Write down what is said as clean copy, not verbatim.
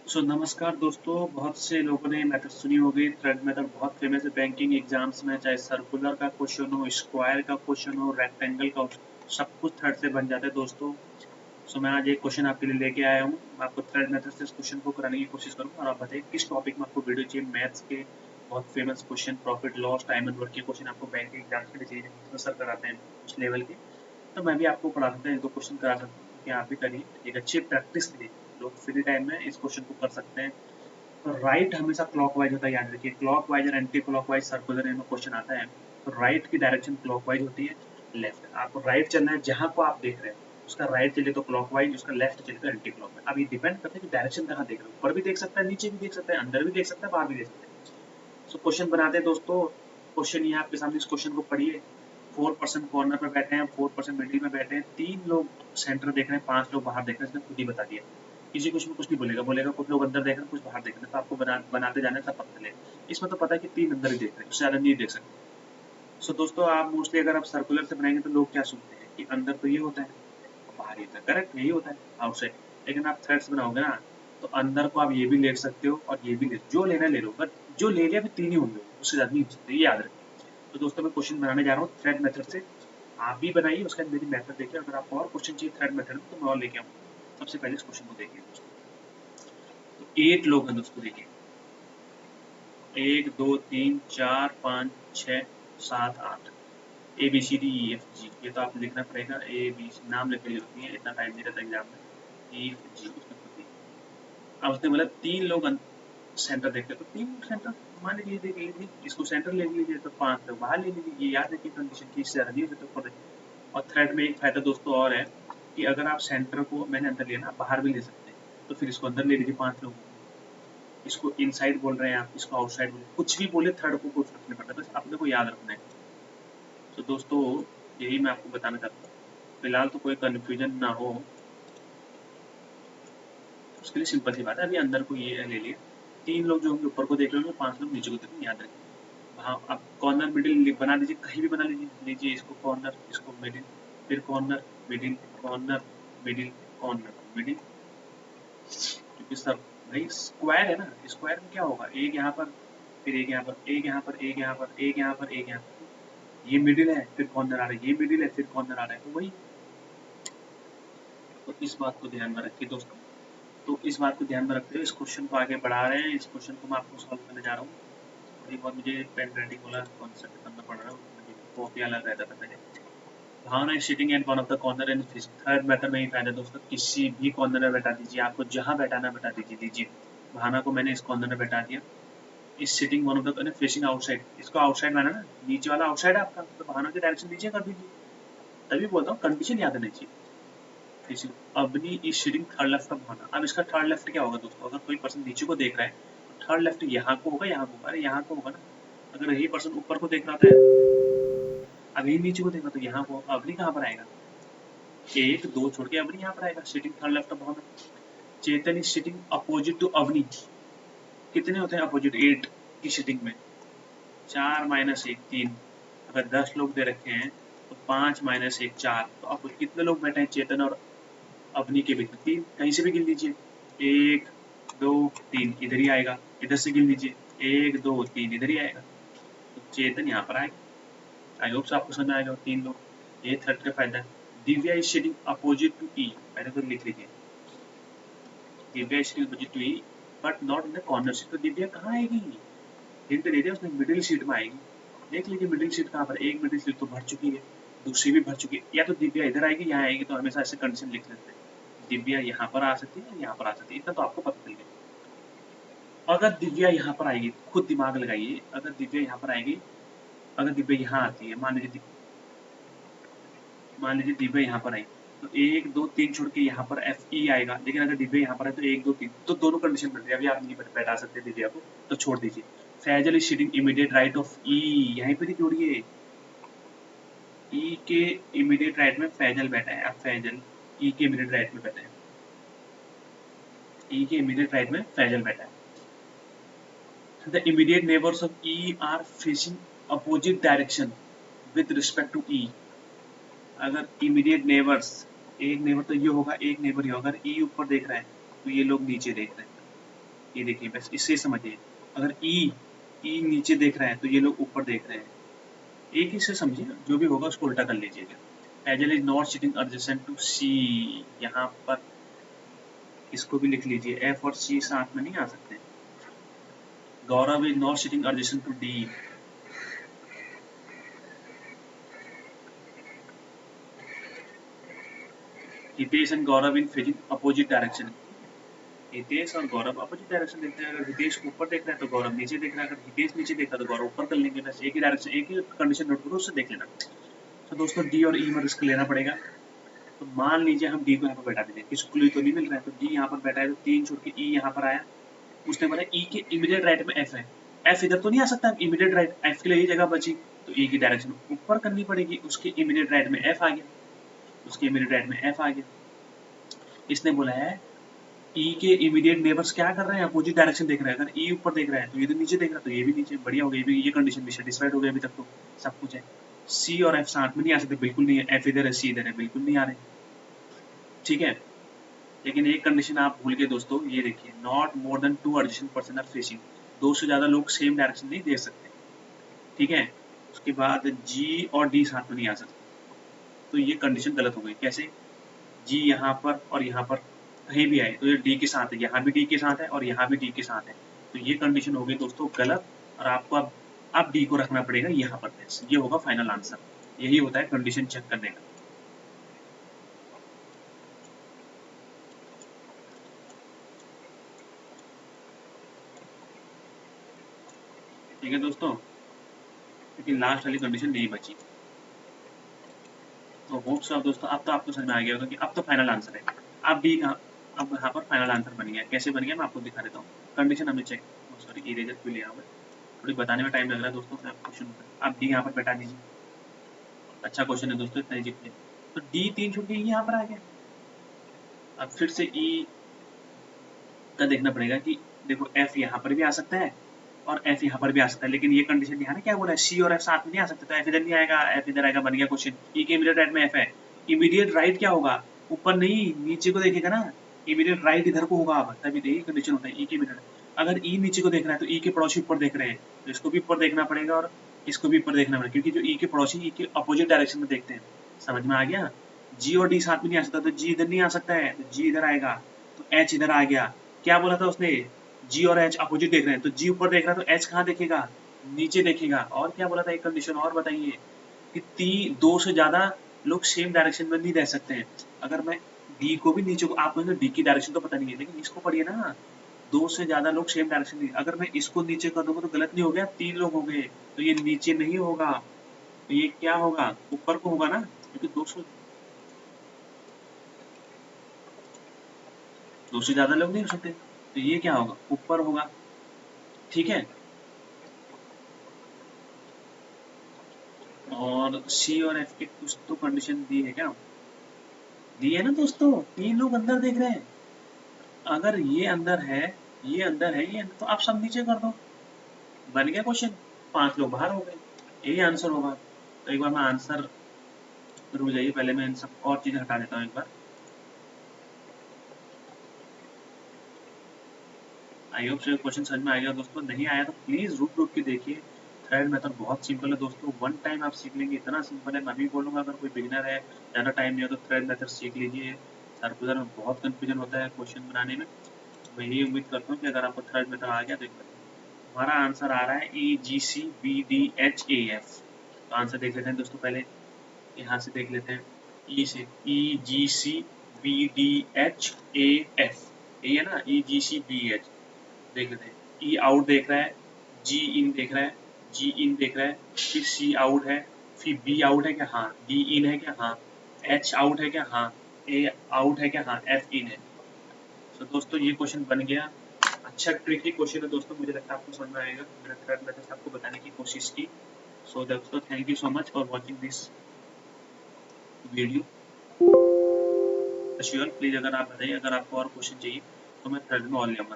नमस्कार दोस्तों, बहुत से लोगों ने मेथड सुनी होगी। थ्रेड मेथड बहुत फेमस है बैंकिंग एग्जाम्स में, चाहे सर्कुलर का क्वेश्चन हो, स्क्वायर का क्वेश्चन हो, रेक्टेंगल का हो, सब कुछ थ्रेड से बन जाता है दोस्तों। मैं आज एक क्वेश्चन आपके लिए लेके आया हूँ। मैं आपको थ्रेड मेथड से इस क्वेश्चन को कराने की कोशिश करूँगा और आप बताइए किस टॉपिक में आपको वीडियो चाहिए। मैथ्स के बहुत famous question, profit loss, time and work के क्वेश्चन आपको बैंक के एग्जाम्स के लिए चाहिए जिसमें सर कराते हैं उस लेवल के। तो मैं भी आपको पढ़ा सकता हूँ, 1-2 क्वेश्चन करा सकता हूँ कि आप भी करिए। एक अच्छी प्रैक्टिस के लिए लोग फ्री टाइम में इस क्वेश्चन को कर सकते हैं। तो राइट हमेशा क्लॉकवाइज होता है, याद रखिए। क्लॉकवाइज और एंटी क्लॉकवाइज सर्कुलर में क्वेश्चन आता है। तो राइट की डायरेक्शन क्लॉकवाइज होती है, लेफ्ट आपको राइट चलना है। जहां को आप देख रहे हैं उसका राइट चले तो क्लॉकवाइज, उसका लेफ्ट चले तो एंटी क्लॉकवाइज। अब ये डिपेंड करता है कि डायरेक्शन कहाँ देख रहे हो। ऊपर भी देख सकता है, नीचे भी देख सकता है, अंदर भी देख सकता है, बाहर भी देख सकता है। क्वेश्चन बनाते हैं दोस्तों। क्वेश्चन ये आपके सामने, इस क्वेश्चन को पढ़िए। 4% कॉर्नर पे बैठे हैं, 4% मिडिल में बैठे हैं, 3 लोग सेंटर देख रहे हैं, 5 लोग बाहर देख रहे हैं। इसने खुद ही बता दिया। किसी कुछ में कुछ नहीं बोलेगा, बोलेगा कुछ लोग अंदर देख रहे हैं, कुछ बाहर देख रहे हैं। तो आपको बनाते जाना है, तब पता चलेगा। इसमें तो पता है कि 3 अंदर ही देख रहे हैं, उससे ज्यादा नहीं देख सकते। दोस्तों, आप मोस्टली अगर आप सर्कुलर से बनाएंगे तो लोग क्या सुनते हैं कि अंदर तो ये होता है और बाहर ये होता है। करेक्ट, यही होता है आउटसाइड। लेकिन आप थ्रेड्स बनाओगे ना, तो अंदर को आप ये भी ले सकते हो और ये भी ले, जो लेना ले लो। बट जो ले लिया फिर 3 ही होंगे, उससे ज्यादा नहीं हो सकते, ये याद रखिए। दोस्तों, मैं क्वेश्चन बनाने जा रहा हूँ थ्रेड मेथड से। आप भी बनाइए, उसके बाद मेरी मेथड देखिए। अगर आपको और क्वेश्चन चाहिए थ्रेड मेथड में तो मैं और लेके आऊँगा। सबसे पहले इस क्वेश्चन को देखिए दोस्तों। तो 8 लोग हैं दोस्तों, देखिए। 1 2 3 4 5 6 7 8। A B C D E F G, ये तो आपको लिखना पड़ेगा। ए बी सी नाम लिखने की जरूरत नहीं है, इतना टाइम नहीं रहता एग्जाम में। ई एफ जी उसने खुद दिया। अब उसने बोला 3 लोग सेंटर देखते, तो 3 लोग सेंटर मान लीजिए देख लीजिए, इसको सेंटर ले लीजिए, तो 5 लोग बाहर ले लीजिए। ये याद रखिए कंडीशन की, इससे ज्यादा नहीं हो सकता ऊपर देखिए। और थ्रेड में एक फायदा दोस्तों और है कि अगर आप सेंटर को, मैंने अंदर लिया ना, आप बाहर भी ले सकते हैं। तो फिर इसको अंदर ले लीजिए 5 लोगों को। इसको इनसाइड बोल रहे हैं आप, इसको आउटसाइड बोल, कुछ भी बोले थर्ड को कोई फर्क नहीं पड़ता, बस अपने को याद रखना है। दोस्तों, यही मैं आपको बताना चाहता हूँ। फिलहाल तो कोई कन्फ्यूजन ना हो, उसके लिए सिंपल सी बात है। अभी अंदर को ये ले लिया। 3 लोग जो होंगे ऊपर को देख रहे होंगे, 5 लोग नीचे को देख रहे हैं, याद रखिए। हाँ, आप कॉर्नर मिडिल बना दीजिए, कहीं भी बना लीजिए। लीजिए इसको कॉर्नर, इसको मिडिल, फिर corner middle, corner middle, corner middle. क्योंकि सब भाई स्क्वायर है ना, स्क्वायर में क्या होगा, एक यहाँ पर, फिर एक यहाँ पर, एक यहाँ पर, एक यहाँ पर, एक यहाँ पर, एक यहाँ पर। ये मिडिल है, फिर कॉर्नर आ रहा है, ये मिडिल है, फिर कॉर्नर आ रहा है, तो वही। तो इस बात को ध्यान में रखिए दोस्तों। तो इस बात को ध्यान में रखते हुए इस क्वेश्चन को आगे बढ़ा रहे हैं। इस क्वेश्चन को मैं आपको सॉल्व करने जा रहा हूँ। थोड़ी बहुत मुझे पेन राइटिंग वाला कॉन्सेप्ट करना पड़ रहा है, मुझे कॉपी अलग रहता था पहले। Bhavna is sitting at one of the corner in fish. Third method में ही फायदा दोस्तों, किसी भी कॉर्नर में बैठा दीजिए, आपको जहां बैठाना बैठा दीजिए। दीजिए भावना को मैंने इस कॉर्नर में बैठा दिया। इस sitting one of the facing outside, इसको आउटसाइड माना ना, नीचे वाला आउटसाइड है आपका, तो भावना की डायरेक्शन नीचे कर दीजिए। तभी बोलता हूँ कंडीशन याद रहनी चाहिए। Abni is sitting third left of Bhavna. अब इसका थर्ड लेफ्ट क्या होगा दोस्तों, अगर कोई पर्सन नीचे को देख रहा है तो थर्ड लेफ्ट यहाँ को होगा, यहाँ को होगा। अरे यहाँ को होगा ना, अगर यही पर्सन ऊपर को देख रहा था, अब यही नीचे को देख रहा तो यहाँ को, अबनी कहाँ पर आएगा, 1 2 छोड़ के अबनी यहाँ पर आएगा। Sitting third left of Bhavna. Chetan is sitting opposite to Abni. कितने होते हैं अपोजिट 8 की सिटिंग में, 4 - 1 3। अगर 10 लोग दे रखे हैं तो 5 - 1 4। तो अब कितने लोग बैठे हैं चेतन और अवनी के बीच में, 3। कहीं से भी गिन लीजिए, 1 2 3 इधर ही आएगा। इधर से गिन लीजिए, 1 2 3 इधर ही आएगा। तो चेतन यहाँ पर आएगा। आई होप आपको समझ आएगा। 3 लोग, ये थर्ड का फायदा है। Divya is sitting opposite to E, पहले तो लिख लीजिए। Divya is sitting opposite to E but not in the corner seat. तो दिव्या कहाँ आएगी, हिंट दे दिया उसने, मिडिल सीट में आएगी। देख लीजिए मिडिल सीट कहाँ पर, एक मिडिल सीट तो भर चुकी है, दूसरी भी भर चुकी है। या तो दिव्या इधर आएगी, यहाँ आएगी, तो हमेशा ऐसे कंडीशन लिख लेते हैं। दिव्या यहाँ पर आ सकती है, यहाँ पर आ सकती है, इतना तो आपको पता चल गया। अगर दिव्या यहाँ पर आएगी, खुद दिमाग लगाइए, अगर दिव्या यहाँ पर आएगी, अगर दिव्या यहाँ आती है, मान लीजिए दिव्या यहाँ पर आई, तो 1 2 3 छोड़ के यहाँ पर एफ ई आएगा। लेकिन अगर दिव्या यहाँ पर है तो 1 2 3, तो दोनों कंडीशन बन रही है। अभी आप नहीं बैठा सकते दिव्या को, तो छोड़ दीजिए। Faizal is sitting immediate right of E, यहीं पर ही जोड़िए। ई के इमीडिएट राइट में फैजल बैठा है। अब फैजल ई के इमीडिएट राइट में बैठा है, ई के इमीडिएट राइट में फैजल बैठा है। The immediate neighbors of E are facing opposite direction with respect to E. अगर immediate neighbors, एक नेबर तो ये होगा, एक नेबर ये होगा। अगर E ऊपर देख रहा है तो ये लोग नीचे देख रहे हैं। ये देखिए बस इससे समझिए, अगर ई नीचे देख रहा है तो ये लोग ऊपर देख रहे हैं, एक ही से समझिए, जो भी होगा उसको उल्टा कर लीजिएगा। Ajal is not sitting adjacent to C, यहाँ पर इसको भी लिख लीजिए, एफ और सी साथ में नहीं आ सकते। Gaurav is not sitting adjacent to D, Hitesh and Gaurav in facing opposite direction, Hitesh और गौरव अपोजिट डायरेक्शन देखते हैं। अगर हितेश ऊपर देख रहा है तो गौरव नीचे देख रहा है, अगर हितेश नीचे देख रहा है तो गौरव ऊपर कर लेंगे, बस एक ही डायरेक्शन, एक ही कंडीशन नोट करो, उससे देख लेना। तो दोस्तों डी और ई में रिस्क लेना पड़ेगा। तो मान लीजिए हम डी को यहाँ पर बैठा देंगे, किसी क्लू तो नहीं मिल रहा है, तो डी यहाँ पर बैठा है, तो 3 छोड़ के ई यहाँ पर आया। उसने बोला ई के इमीडिएट राइट में एफ है, एफ इधर तो नहीं आ सकता, इमीडिएट राइट एफ के लिए ही जगह बची, तो ई की डायरेक्शन ऊपर करनी पड़ेगी, उसके इमीडिएट राइट में एफ आ गया, उसके इमीडिएट राइट में एफ आ गया। इसने बोला है ई के इमीडिएट नेबर्स क्या कर रहे हैं, अपोजिट डायरेक्शन देख रहे हैं, अगर ई ऊपर देख रहा है तो ये तो नीचे देख रहा है, तो ये भी नीचे, बढ़िया हो गई, ये कंडीशन भी सेटिस्फाइड हो गई, अभी तक तो सब कुछ है। सी और एफ साथ में नहीं आ सकते, बिल्कुल नहीं है, एफ इधर है सी इधर है, बिल्कुल नहीं आ रहे, ठीक है। लेकिन एक कंडीशन आप भूल गए दोस्तों, ये देखिए, not more than 2 adjacent person are facing, 2 से ज्यादा लोग सेम डायरेक्शन नहीं देख सकते, ठीक है। उसके बाद जी और डी साथ में नहीं आ सकते, तो ये कंडीशन गलत हो गई। कैसे, जी यहाँ पर और यहाँ पर कहीं भी आए तो ये डी के साथ है, यहाँ भी डी के साथ है और यहाँ भी डी के साथ है, तो ये कंडीशन हो गई दोस्तों गलत, और आपको अब डी को रखना पड़ेगा यहाँ पर, ये होगा फाइनल आंसर। यही होता है कंडीशन चेक करने का। ठीक है दोस्तों, लेकिन लास्ट वाली कंडीशन नहीं बची, तो होप सो दोस्तों अब तो आपको समझ में आ गया होगा कि अब तो फाइनल आंसर है। अब डी का, अब यहाँ पर फाइनल आंसर बन गया, कैसे बन गया मैं आपको दिखा देता हूँ। कंडीशन हमने चेक, सॉरी इरेजर क्यों लिया हुआ है, थोड़ी बताने में टाइम लग रहा है दोस्तों, मैं आपको क्वेश्चन आप डी यहाँ पर बैठा दीजिए। अच्छा क्वेश्चन है दोस्तों, इतना इजी है। तो डी 3 छोड़ के यहाँ पर आ गया, अब फिर से ई का देखना पड़ेगा कि देखो एफ यहाँ पर भी आ सकता है और एफ यहाँ पर भी आ सकता है, लेकिन ये कंडीशन यहाँ ना क्या बोला है, सी और एफ साथ में नहीं आ सकते, तो एफ इधर नहीं आएगा, एफ इधर आएगा, बन गया क्वेश्चन। ई के इमीडिएट राइट में एफ है, इमीडिएट राइट क्या होगा, ऊपर नहीं नीचे को देखेगा ना, इमीडिएट राइट इधर को होगा, अब तभी यही कंडीशन होता है ई के इमीडिएट। अगर ई नीचे को देख रहा है तो ई के पड़ोसी ऊपर देख रहे हैं, तो इसको भी ऊपर देखना पड़ेगा और इसको भी ऊपर देखना पड़ेगा, क्योंकि जो ई के पड़ोसी ई के अपोजिट डायरेक्शन में देखते हैं। समझ में आ गया, जी और डी साथ में नहीं आ सकता, तो जी इधर नहीं आ सकता है, तो जी इधर आएगा, तो एच इधर आ गया। क्या बोला था उसने, जी और एच अपोजिट देख रहे हैं, तो जी ऊपर देख रहा है तो एच कहाँ देखेगा, नीचे देखेगा। और क्या बोला था, एक कंडीशन और बताइए कि 2 से ज्यादा लोग सेम डायरेक्शन में नहीं रह सकते हैं। अगर मैं डी को भी नीचे को, आप मुझे डी की डायरेक्शन तो पता नहीं है, लेकिन इसको पढ़िए ना, 2 से ज्यादा लोग सेम डायरेक्शन नहीं, अगर मैं इसको नीचे कर दूंगा तो गलत नहीं हो गया, 3 लोग हो गए, तो ये नीचे नहीं होगा, तो ये क्या होगा, ऊपर को होगा ना, क्योंकि 2 से ज्यादा लोग नहीं हो सकते, तो ये क्या होगा, ऊपर होगा, ठीक है। और सी और एफ के कुछ तो कंडीशन दी है क्या, दी है ना दोस्तों, 3 लोग अंदर देख रहे हैं, अगर ये अंदर है, ये अंदर है, ये अंदर, तो आप सब नीचे कर दो, बन गया क्वेश्चन, 5 लोग बाहर हो गए, यही आंसर होगा। तो एक बार मैं आंसर, रुक जाइए पहले मैं इन सब और चीजें हटा देता हूँ एक बार। आई होप से क्वेश्चन समझ में आ गया दोस्तों, नहीं आया तो प्लीज रुक रुक के देखिए। थर्ड मेथड बहुत सिंपल है दोस्तों, वन टाइम आप सीख लेंगे, इतना सिंपल है। मैं भी बोलूंगा अगर कोई बिगिनर है, ज़्यादा टाइम नहीं हो तो थर्ड मेथड सीख लीजिए। सर्कुलर में बहुत कंफ्यूजन होता है क्वेश्चन बनाने में, मैं यही उम्मीद करता हूँ कि अगर आपको थर्ड मेथड आ गया तो एक बार हमारा आंसर आ रहा है EGCBDHAF। तो आंसर देख लेते हैं दोस्तों, पहले यहाँ से देख लेते हैं, ई से EGCBDHAF, यही है ना, EGCBH देख लेते हैं। ई आउट देख रहा है, जी इन देख रहा है, जी इन देख रहा है, फिर सी आउट है, फिर बी आउट है क्या, हाँ, डी इन है क्या, हाँ, एच आउट है क्या, हाँ, ए आउट है क्या, हाँ, एफ इन है। तो दोस्तों ये क्वेश्चन बन गया, अच्छा ट्रिकी क्वेश्चन है दोस्तों, मुझे लगता है आपको समझ में आएगा, मैंने थर्ड मेथड आपको बताने की कोशिश की। सो दोस्तों thank you so much for watching this video. Sure please अगर आप बताइए, अगर आपको और क्वेश्चन चाहिए तो मैं थर्ड में और ले आऊंगा।